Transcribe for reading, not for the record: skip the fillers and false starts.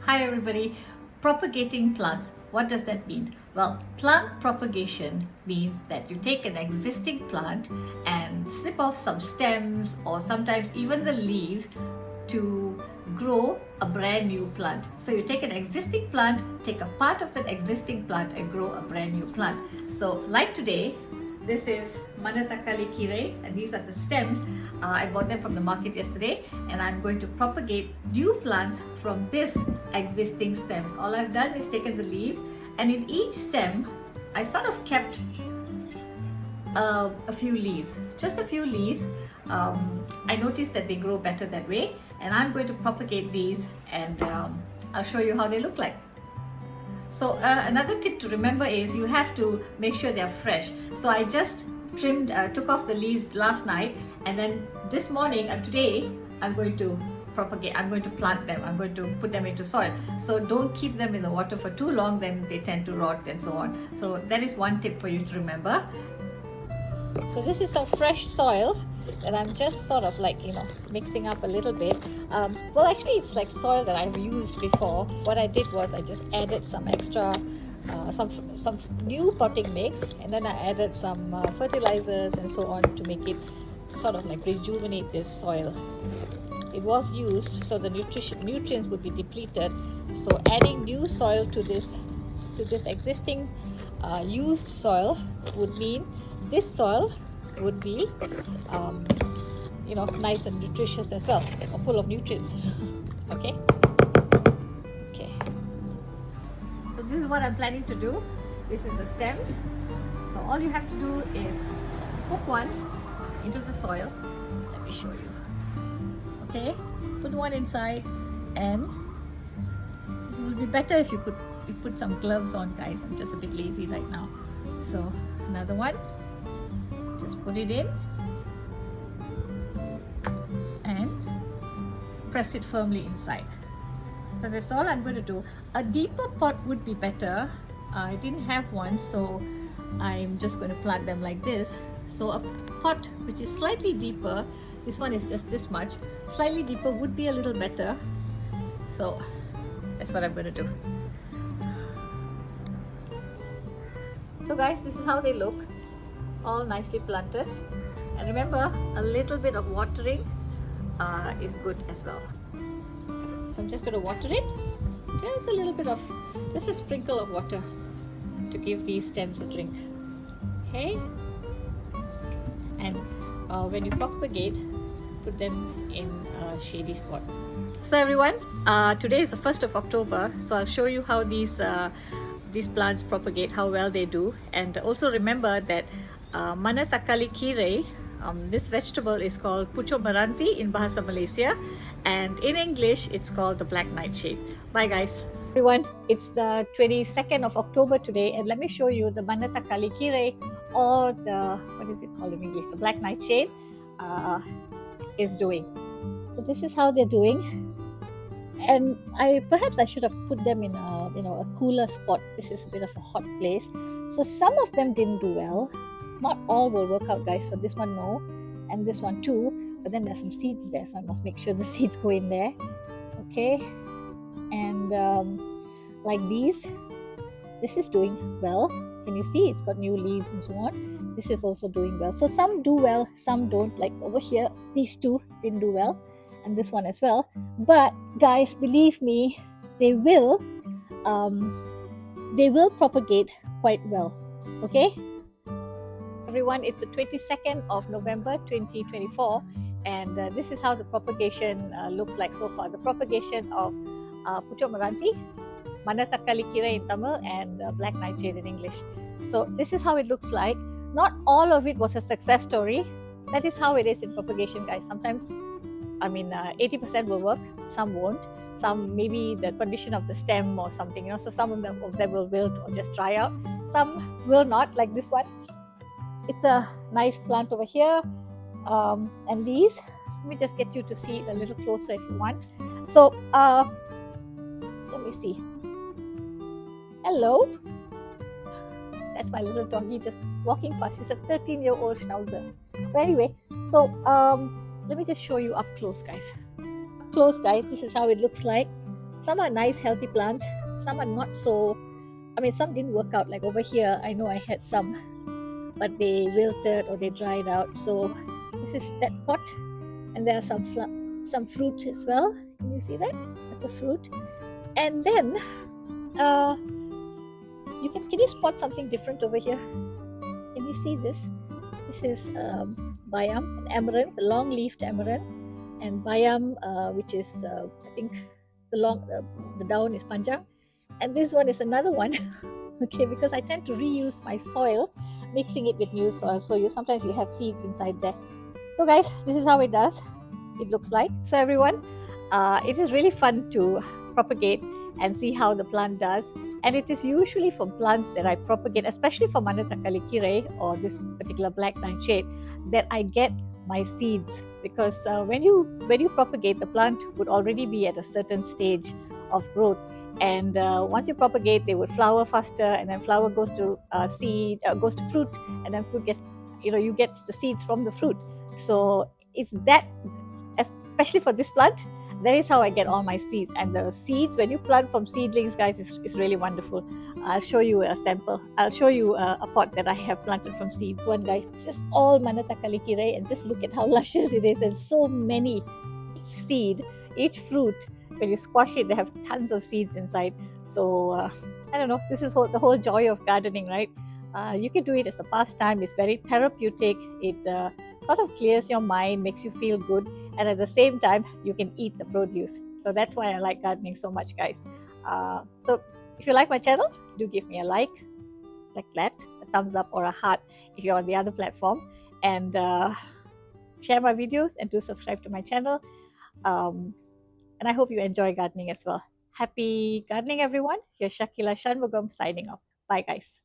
Hi everybody. Propagating plants. What does that mean? Well, plant propagation means that you take an existing plant and snip off some stems or sometimes even the leaves to grow a brand new plant. So you take an existing plant, take a part of that existing plant and grow a brand new plant. So like today, this is Manatakali Kire and these are the stems. I bought them from the market yesterday and I'm going to propagate new plants from this existing stems. All I've done is taken the leaves and in each stem I sort of kept a few leaves, just a few leaves. I noticed that they grow better that way and I'm going to propagate these and I'll show you how they look like. So another tip to remember is you have to make sure they're fresh. So I just trimmed, took off the leaves last night and then this morning and today I'm going to propagate, I'm going to plant them, I'm going to put them into soil. So don't keep them in the water for too long, then they tend to rot and so on. So that is one tip for you to remember. So this is some fresh soil that I'm just sort of like, mixing up a little bit. Well, actually it's like soil that I've used before. What I did was I just added some extra, some new potting mix, and then I added some fertilizers and so on to make it sort of like rejuvenate this soil. It was used, so the nutrients would be depleted. So adding new soil to this existing used soil would mean this soil would be nice and nutritious as well, or full of nutrients. Okay. So this is what I'm planning to do. This is the stems. So all you have to do is hook one into the soil. Let me show you. Okay, put one inside, and it will be better if you put some gloves on, guys. I'm just a bit lazy right now. So another one, just put it in and press it firmly inside. So that's all I'm going to do. A deeper pot would be better. I didn't have one, so I'm just going to plant them like this. So a pot which is slightly deeper, this one is just this much, slightly deeper would be a little better. So that's what I'm going to do. So guys, this is how they look, all nicely planted. And remember, a little bit of watering is good as well. So I'm just going to water it, just a little bit of, just a sprinkle of water to give these stems a drink. Okay, and when you propagate, put them in a shady spot. So everyone, today is the 1st of October, so I'll show you how these plants propagate, how well they do. And also remember that Manatakali Kire, this vegetable is called Pucuk Meranti in Bahasa Malaysia, and in English it's called the black nightshade. Bye guys. Everyone, it's the 22nd of October today, and let me show you the Manatakali Kire, or the, what is it called in English, the black nightshade is doing. So this is how they're doing, and perhaps I should have put them in a cooler spot. This is a bit of a hot place, so some of them didn't do well. Not all will work out, guys. So this one no, and this one too, but then there's some seeds there, so I must make sure the seeds go in there. Okay, and like these, this is doing well. Can you see it's got new leaves and so on? This is also doing well. So some do well, some don't. Like over here, these two didn't do well, and this one as well. But guys, believe me, they will propagate quite well. Okay, everyone, it's the 22nd of November 2024, and this is how the propagation looks like so far. The propagation of Pucuk Meranti, Manatakali Kire in Tamil, and black nightshade in English. So this is how it looks like. Not all of it was a success story. That is how it is in propagation, guys. Sometimes, 80% will work, some won't. Some maybe the condition of the stem or something, so some of them will wilt or just dry out. Some will not, like this one. It's a nice plant over here, and these, let me just get you to see it a little closer if you want. So let me see. Hello, that's my little doggy just walking past. She's a 13-year-old schnauzer. But anyway, so let me just show you up close, guys. This is how it looks like. Some are nice, healthy plants. Some are not so. I mean, some didn't work out. Like over here, I know I had some, but they wilted or they dried out. So this is that pot, and there are some fruit as well. Can you see that? That's a fruit. And then uh, can you spot something different over here? Can you see this? This is bayam, an amaranth, a long-leafed amaranth, and bayam, which is I think the down is panjang, and this one is another one. Okay, because I tend to reuse my soil, mixing it with new soil. So sometimes you have seeds inside there. So guys, this is how it does. It looks like. So everyone, it is really fun to propagate and see how the plant does. And it is usually from plants that I propagate, especially for Manatakalikire or this particular black nightshade, that I get my seeds. Because when you propagate, the plant would already be at a certain stage of growth. And once you propagate, they would flower faster, and then flower goes to seed, goes to fruit, and then fruit gets, you get the seeds from the fruit. So it's that, especially for this plant, that is how I get all my seeds. And the seeds, when you plant from seedlings, guys, is really wonderful. I'll show you a sample. I'll show you a pot that I have planted from seeds. One, guys, this is all Manatakalikire, and just look at how luscious it is. There's so many. Each seed, each fruit, when you squash it, they have tons of seeds inside. So I don't know, this is the whole joy of gardening, right? You can do it as a pastime. It's very therapeutic. It sort of clears your mind, makes you feel good, and at the same time you can eat the produce. So that's why I like gardening so much, guys. So if you like my channel, do give me a like that, a thumbs up or a heart if you're on the other platform, and share my videos, and do subscribe to my channel. And I hope you enjoy gardening as well. Happy gardening, everyone. Here's Shakila Shanmugam signing off. Bye, guys.